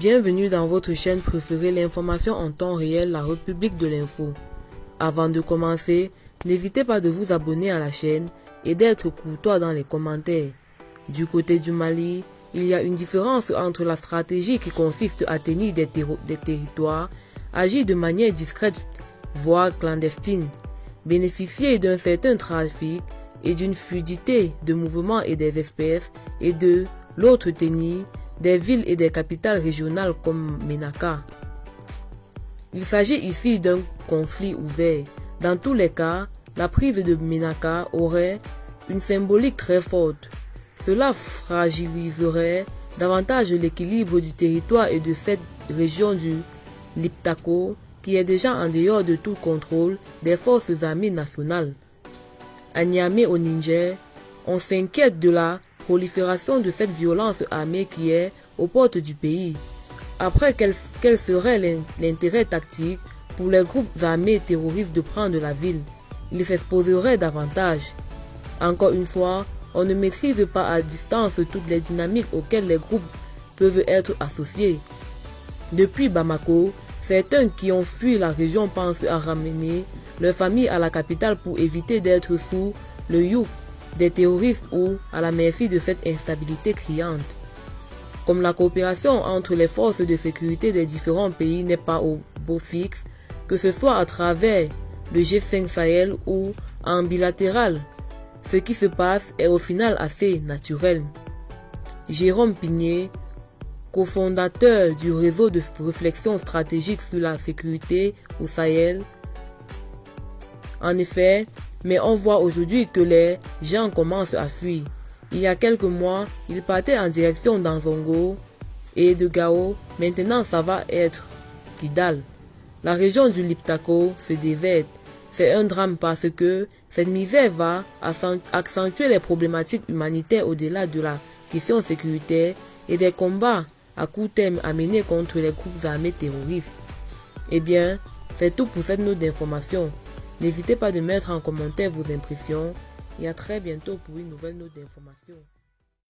Bienvenue dans votre chaîne préférée, l'information en temps réel, la République de l'info. Avant de commencer, n'hésitez pas de vous abonner à la chaîne et d'être courtois dans les commentaires. Du côté du Mali, il y a une différence entre la stratégie qui consiste à tenir des territoires, agir de manière discrète, voire clandestine, bénéficier d'un certain trafic et d'une fluidité de mouvements et des espèces, et de l'autre tenir des villes et des capitales régionales comme Ménaka. Il s'agit ici d'un conflit ouvert. Dans tous les cas, la prise de Ménaka aurait une symbolique très forte. Cela fragiliserait davantage l'équilibre du territoire et de cette région du Liptako qui est déjà en dehors de tout contrôle des forces armées nationales. À Niamey au Niger, on s'inquiète de la prolifération de cette violence armée qui est aux portes du pays. Après, quel serait l'intérêt tactique pour les groupes armés terroristes de prendre la ville? Ils s'exposeraient davantage. Encore une fois, on ne maîtrise pas à distance toutes les dynamiques auxquelles les groupes peuvent être associés. Depuis Bamako, certains qui ont fui la région pensent à ramener leur famille à la capitale pour éviter d'être sous le joug des terroristes ou à la merci de cette instabilité criante. Comme la coopération entre les forces de sécurité des différents pays n'est pas au beau fixe, que ce soit à travers le G5 Sahel ou en bilatéral, ce qui se passe est au final assez naturel. Jérôme Pigné, cofondateur du réseau de réflexion stratégique sur la sécurité au Sahel. En effet, mais on voit aujourd'hui que les gens commencent à fuir. Il y a quelques mois, ils partaient en direction d'Anzongo et de Gao. Maintenant, ça va être Kidal. La région du Liptako se déserte. C'est un drame parce que cette misère va accentuer les problématiques humanitaires au-delà de la question sécuritaire et des combats à court terme à mener contre les groupes armés terroristes. Eh bien, c'est tout pour cette note d'information. N'hésitez pas de mettre en commentaire vos impressions et à très bientôt pour une nouvelle note d'information.